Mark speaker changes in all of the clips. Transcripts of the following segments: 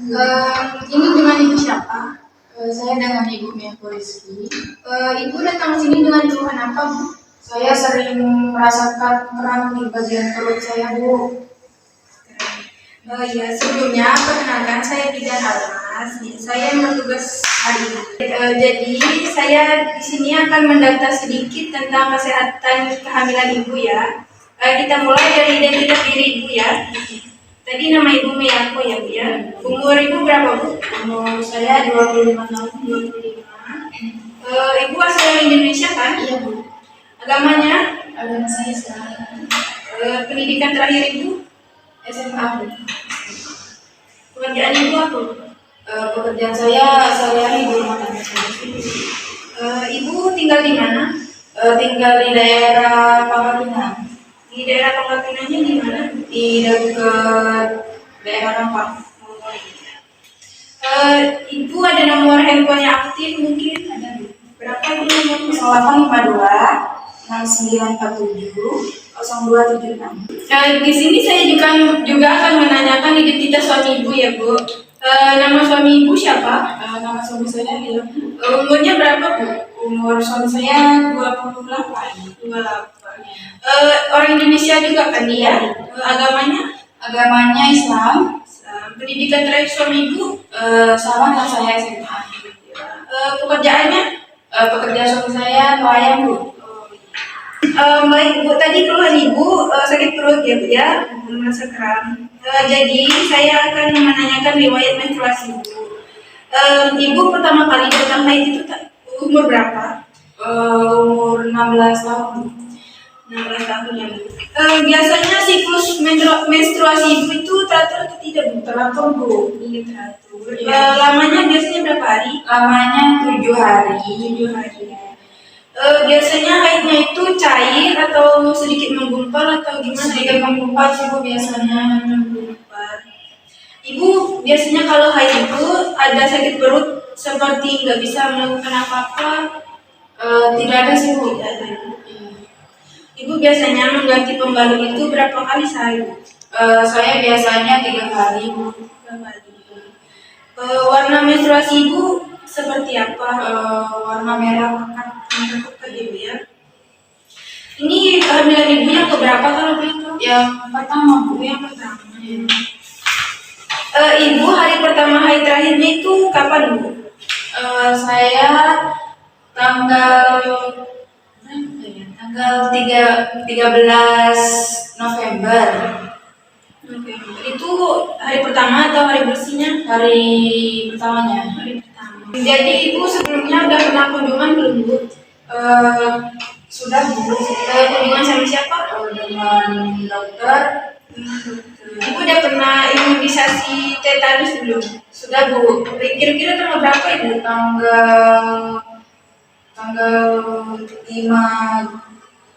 Speaker 1: Ini dengan ibu siapa?
Speaker 2: Saya dengan Ibu Miaku Rizky.
Speaker 1: Ibu datang sini dengan keluhan apa, Bu?
Speaker 2: Saya sering merasakan kram di bagian perut saya, Bu.
Speaker 1: Ya, sebelumnya perkenalkan saya Bidan Almas. Saya yang bertugas hari ini. Jadi saya di sini akan mendata sedikit tentang kesehatan kehamilan ibu ya. Kita mulai dari identitas diri ibu ya. Tadi nama ibu Miaku ya, Bu ya. Umur ibu berapa, Bu?
Speaker 2: Umur saya 25 tahun.
Speaker 1: 25. Ibu asal Indonesia kan?
Speaker 2: Iya, Bu.
Speaker 1: Agamanya?
Speaker 2: Agama saya Islam.
Speaker 1: Pendidikan terakhir ibu?
Speaker 2: SMA, Bu.
Speaker 1: Pekerjaan ibu apa?
Speaker 2: Pekerjaan saya sehari-hari di rumah tangga saya.
Speaker 1: Ibu tinggal di mana?
Speaker 2: Tinggal di daerah Pangkal Pinang.
Speaker 1: Di daerah Pangkal Pinangnya di mana?
Speaker 2: Di dekat daerah Rampak.
Speaker 1: Ibu ada nomor handphone yang aktif mungkin? Ada. Berapa ibu nomornya?
Speaker 2: 0852 6947 0276.
Speaker 1: Di sini saya juga akan menanyakan identitas suami ibu ya, Bu. Nama suami ibu siapa?
Speaker 2: Nama suami saya Ilham.
Speaker 1: Umurnya berapa, Bu?
Speaker 2: Umur suami saya 28.
Speaker 1: 28. Orang Indonesia juga kan dia? Agamanya?
Speaker 2: Agamanya Islam.
Speaker 1: Pendidikan terakhir suami ibu?
Speaker 2: Sama dengan saya SMA.
Speaker 1: Pekerjaannya?
Speaker 2: Pekerjaan suami saya nelayan, Bu.
Speaker 1: Baik Bu, tadi keluhan ibu sakit perut ya Bu ya, merasa kram. Jadi saya akan menanyakan riwayat menstruasi ibu. Ibu pertama kali datang haid itu umur berapa?
Speaker 2: Umur 16 tahun.
Speaker 1: 16 tahun ya Bu. Biasanya siklus menstruasi ibu itu teratur atau tidak Bu?
Speaker 2: Teratur, Bu.
Speaker 1: Iya teratur.
Speaker 2: Iya.
Speaker 1: Lamanya biasanya berapa hari?
Speaker 2: Lamanya 7 hari.
Speaker 1: 7 hari ya. Biasanya haidnya itu cair atau sedikit menggumpal atau gimana?
Speaker 2: Sedikit menggumpal sih, Bu, biasanya.
Speaker 1: Menggumpal. Ibu biasanya kalau haid itu ada sakit perut seperti nggak bisa melakukan apa-apa?
Speaker 2: Tidak ada sih, Bu.
Speaker 1: Tidak ada. Ibu biasanya mengganti pembalut itu berapa kali sehari?
Speaker 2: Saya biasanya 3 kali, Bu.
Speaker 1: 3 kali. Warna menstruasi ibu seperti apa?
Speaker 2: Warna merah pekat.
Speaker 1: Pekat ibu ya. Ini kehamilan ibu yang keberapa kalau boleh tahu?
Speaker 2: Yang pertama, Bu.
Speaker 1: Yang pertama. Ibu hari pertama haid terakhirnya itu kapan, Bu?
Speaker 2: Saya tanggal berapa ya? Tanggal 13 November.
Speaker 1: Itu hari pertama atau hari bersihnya?
Speaker 2: Hari pertamanya.
Speaker 1: Hari pertama. Jadi ibu sebelumnya udah pernah kunjungan belum, Bu?
Speaker 2: Sudah, Bu.
Speaker 1: Kunjungan sama siapa?
Speaker 2: Dengan dokter.
Speaker 1: Ibu udah pernah imunisasi tetanus belum?
Speaker 2: Sudah, Bu.
Speaker 1: Kira-kira tanggal berapa ibu?
Speaker 2: Tanggal 5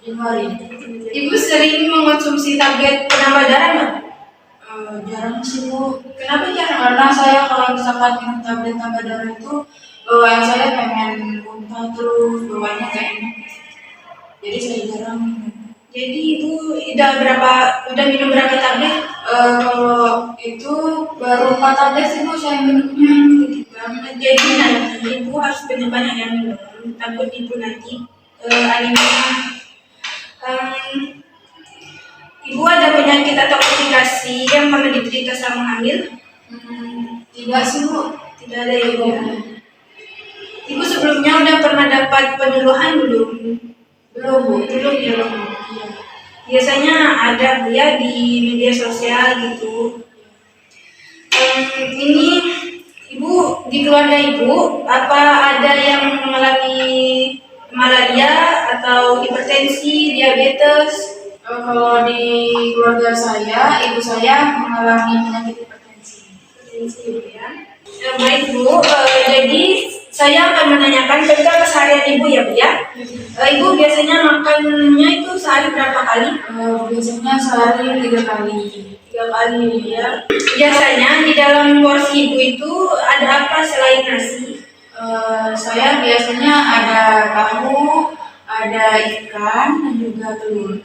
Speaker 2: Januari.
Speaker 1: Ibu sering mengonsumsi tablet penambah darah nggak?
Speaker 2: Jarang sih, Bu.
Speaker 1: Kenapa jarang?
Speaker 2: Karena saya kalau misalkan minum tablet tambah darah itu bawaan saya pengen muntah terus, bawaannya kayak enak. Jadi saya jarang minum.
Speaker 1: Jadi ibu udah minum berapa tablet?
Speaker 2: Kalau itu baru 4 tablet sih, Bu, saya minumnya.
Speaker 1: Jadi nanti ibu harus banyak-banyak yang minum. Takut ibu nanti anemia. Ibu ada penyakit atau komplikasi yang pernah diderita selama hamil?
Speaker 2: Tidak sih, Bu.
Speaker 1: Tidak ada ya, Bu. Ibu sebelumnya udah pernah dapat penyuluhan belum?
Speaker 2: Belum, Bu.
Speaker 1: Belum ya. Biasanya ada Bu ya di media sosial gitu. Ini ibu di keluarga ibu apa ada yang mengalami malaria atau hipertensi, diabetes?
Speaker 2: Kalau di keluarga saya, ibu saya mengalami penyakit hipertensi.
Speaker 1: Hipertensi ya. Baik Bu, jadi saya akan menanyakan tentang keseharian ibu ya Bu ya. Ibu biasanya makannya itu sehari berapa kali?
Speaker 2: Biasanya sehari 3 kali.
Speaker 1: 3 kali ya. Biasanya di dalam porsi ibu itu ada apa selain nasi?
Speaker 2: Saya biasanya ada tahu, ada ikan, dan juga telur.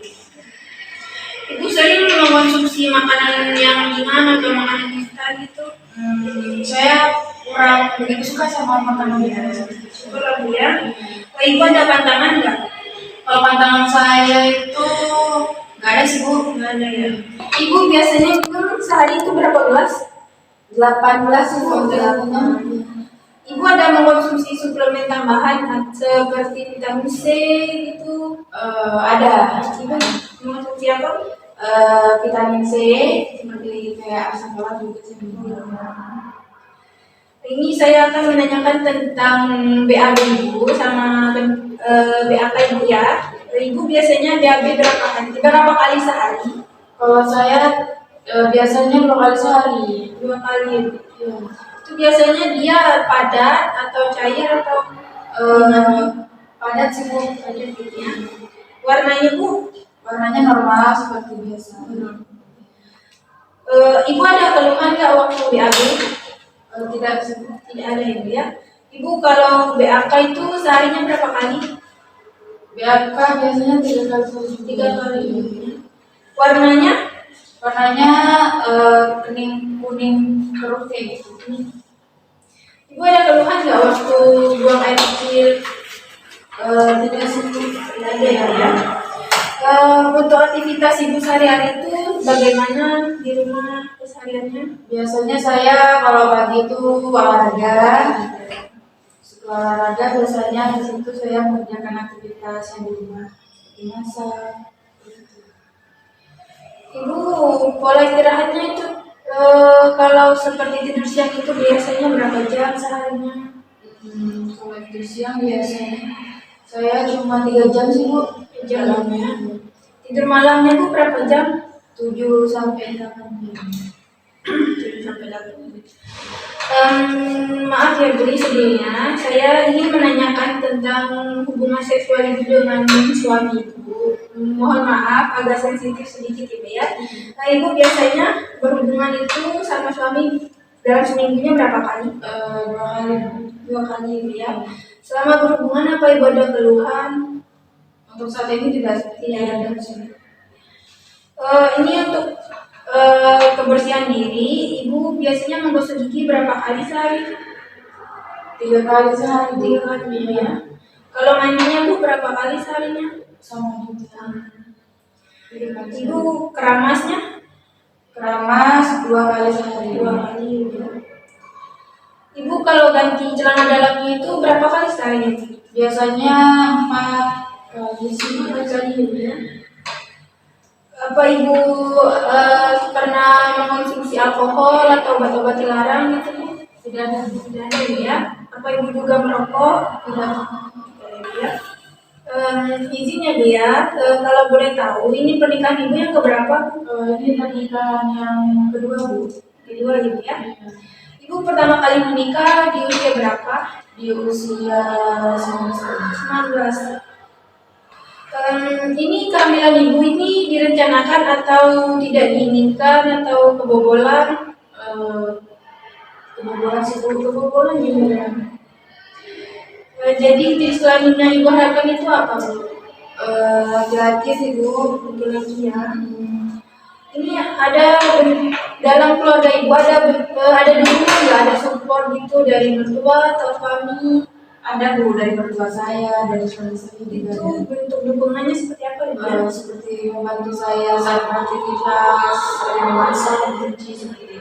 Speaker 1: Ibu sering mengkonsumsi makanan yang ringan atau makanan instan gitu?
Speaker 2: Saya kurang begitu suka sama makanan biasa.
Speaker 1: Syukurlah Bu ya. Ibu ada pantangan nggak?
Speaker 2: Kalau pantangan saya itu nggak ada sih Bu.
Speaker 1: Nggak ada ya. Ibu biasanya sehari itu berapa gelas? 18 Ibu. Ibu ada mengkonsumsi suplemen tambahan seperti vitamin C gitu?
Speaker 2: Ada.
Speaker 1: Ibu mengkonsumsi apa?
Speaker 2: Vitamin C seperti kayak asam folat juga sih.
Speaker 1: Ini saya akan menanyakan tentang BAB Ibu sama BAK Ibu ya. Ibu biasanya BAB berapa kali sehari?
Speaker 2: Kalau saya biasanya 2 kali sehari.
Speaker 1: 2 kali.
Speaker 2: Ya.
Speaker 1: Itu biasanya dia padat atau cair atau
Speaker 2: Padat sih Bu.
Speaker 1: padat gitu ya. Warnanya Bu?
Speaker 2: Warnanya normal seperti biasa.
Speaker 1: Ibu ada keluhan nggak waktu BAB?
Speaker 2: Tidak sih Bu.
Speaker 1: Tidak ada ya Bu ya. Ibu kalau BAK itu seharinya berapa kali?
Speaker 2: BAK biasanya 3 kali sehari.
Speaker 1: 3 kali ya. Warnanya?
Speaker 2: Warnanya kuning keruh kayak gitu.
Speaker 1: Ibu ada keluhan nggak waktu buang air kecil?
Speaker 2: Tidak sih Bu.
Speaker 1: Tidak ada ya. Untuk aktivitas Ibu sehari-hari itu bagaimana di rumah kesehariannya?
Speaker 2: Biasanya saya kalau pagi itu olahraga. Setelah olahraga biasanya di situ saya mengerjakan aktivitas yang di rumah, seperti masak.
Speaker 1: Ibu pola istirahatnya itu kalau seperti tidur siang itu biasanya berapa jam seharinya?
Speaker 2: Kalau tidur siang biasanya saya cuma 3 jam sih Bu.
Speaker 1: Jam ya. Tidur malamnya Bu berapa jam?
Speaker 2: 7 sampai 8 jam.
Speaker 1: 7 sampai 8 jam. Maaf ya Bu, sebelumnya saya ingin menanyakan tentang hubungan seksual Ibu dengan suami Ibu. Mohon maaf agak sensitif sedikit Ibu ya. Nah Ibu biasanya berhubungan itu sama suami dalam seminggunya berapa kali?
Speaker 2: 2 kali.
Speaker 1: 2 kali Ibu ya. Selama berhubungan apa Ibu ada keluhan?
Speaker 2: Untuk saat ini tidak ada.
Speaker 1: Ini untuk kebersihan diri, Ibu biasanya menggosok gigi berapa kali sehari?
Speaker 2: 3 kali sehari.
Speaker 1: 3 kali ya. Kalau mandinya Bu berapa kali seharinya?
Speaker 2: Sama juga. 3 kali.
Speaker 1: Ibu keramasnya?
Speaker 2: Keramas 2 kali sehari.
Speaker 1: 2 kali ya. Ibu kalau ganti celana dalamnya itu berapa kali sehari?
Speaker 2: Biasanya 4 kali sih.
Speaker 1: 4 kali ya. Apa Ibu pernah mengkonsumsi alkohol atau obat-obat dilarang gitu Bu?
Speaker 2: Tidak ada.
Speaker 1: Tidak ada ya. Apa Ibu juga merokok?
Speaker 2: Tidak.
Speaker 1: Ya. Izinnya Bu ya, kalau boleh tahu ini pernikahan Ibu yang keberapa?
Speaker 2: Ini pernikahan yang kedua Bu.
Speaker 1: Kedua Ibu ya. Ibu pertama kali menikah di usia berapa?
Speaker 2: Di usia 19 tahun.
Speaker 1: 19. Ini kehamilan Ibu ini direncanakan atau tidak diinginkan atau kebobolan?
Speaker 2: Kebobolan sih Bu.
Speaker 1: Kebobolan juga. Jadi jenis kelaminnya Ibu harapkan itu apa Bu?
Speaker 2: Laki-laki sih Bu.
Speaker 1: Laki-laki ya. Ini ada dalam keluarga Ibu ada dukungan nggak, ada support gitu dari mertua atau suami?
Speaker 2: Ada Bu, dari mertua saya, dari suami saya juga.
Speaker 1: Itu bentuk dukungannya seperti apa Ibu?
Speaker 2: Seperti membantu saya saat beraktivitas, memasak, mencuci seperti itu.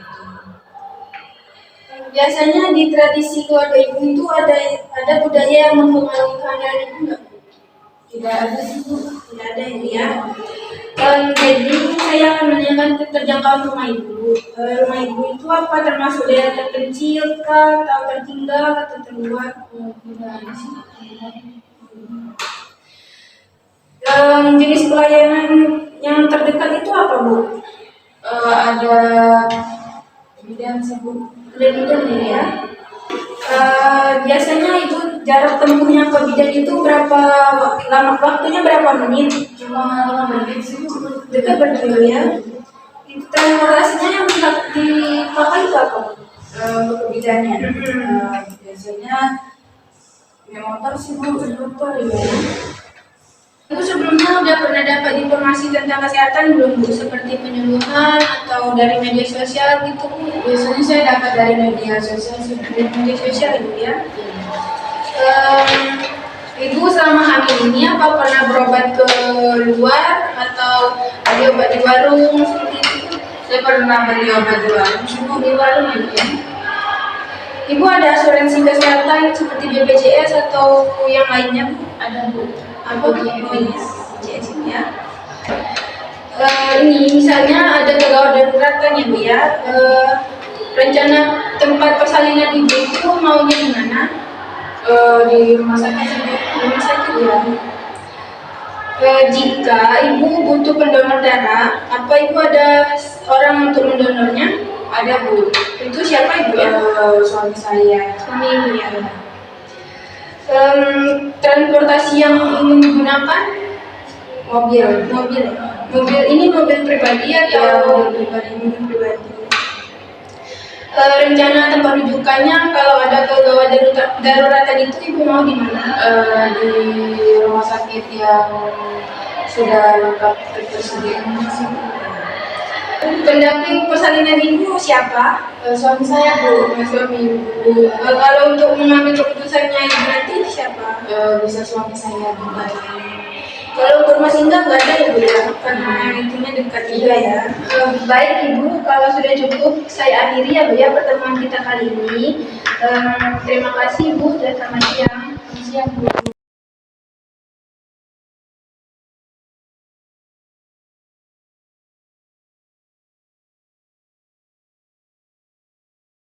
Speaker 1: Biasanya di tradisi keluarga Ibu itu ada budaya yang mempengaruhi kehamilan Ibu nggak?
Speaker 2: Tidak ada sih Bu.
Speaker 1: Tidak ada ya. Jadi saya akan menanyakan keterjangkauan rumah Ibu. Rumah Ibu itu apa, termasuk daerah terpencil kah, atau tertinggal atau terluar?
Speaker 2: Tidak ada sih.
Speaker 1: Jenis pelayanan yang terdekat itu apa Bu?
Speaker 2: Ada bidan sih Bu.
Speaker 1: Ada bidan ya. Biasanya Ibu jarak tempuhnya ke bidan itu berapa lama, waktunya berapa menit?
Speaker 2: Cuma 5 menit sih Bu.
Speaker 1: Dekat berdua ya. Itu transportasinya yang dipakai itu apa?
Speaker 2: Untuk bidannya. Biasanya ya motor sih Bu.
Speaker 1: Motor ya. Ibu sebelumnya udah pernah dapat informasi tentang kesehatan belum Bu? Seperti penyuluhan atau dari media sosial gitu Bu?
Speaker 2: Biasanya saya dapat dari media sosial sih.
Speaker 1: Dari media sosial Ibu ya. Ibu selama hamil ini apa pernah berobat ke luar atau beli obat di warung seperti itu?
Speaker 2: Saya pernah beli obat di warung, semua di warung Ibu ya.
Speaker 1: Ibu ada asuransi kesehatan seperti BPJS atau yang lainnya Bu?
Speaker 2: Ada Bu.
Speaker 1: Apa Bu? Oh iya, BPJS ya. Ini misalnya ada gawat darurat kan ya Bu ya. Rencana tempat persalinan Ibu itu maunya di mana?
Speaker 2: Di rumah sakit sendiri.
Speaker 1: Rumah sakit ya. Jika Ibu butuh pendonor darah, apa Ibu ada orang untuk mendonornya?
Speaker 2: Ada Bu.
Speaker 1: Itu siapa Ibu ya?
Speaker 2: Suami saya.
Speaker 1: Suami Ibu ya. Transportasi yang ingin digunakan?
Speaker 2: Mobil.
Speaker 1: Mobil ini mobil pribadi atau
Speaker 2: Mobil pribadi.
Speaker 1: mobil pribadi? Rencana tempat rujukannya kalau ada kegawat daruratan itu Ibu mau di mana?
Speaker 2: Di rumah sakit yang sudah lengkap tersedia.
Speaker 1: Pendamping persalinan Ibu siapa?
Speaker 2: Suami saya Bu.
Speaker 1: Suami Ibu. Kalau untuk mengambil keputusannya Ibu nanti siapa?
Speaker 2: Bisa suami saya Bu.
Speaker 1: Kalau untuk rumah singgah nggak ada ya Bu ya? Karena itunya dekat juga ya. Baik Ibu, kalau sudah cukup saya akhiri ya Bu ya pertemuan kita kali ini. Terima kasih Bu, dan selamat siang.
Speaker 2: Siap Bu.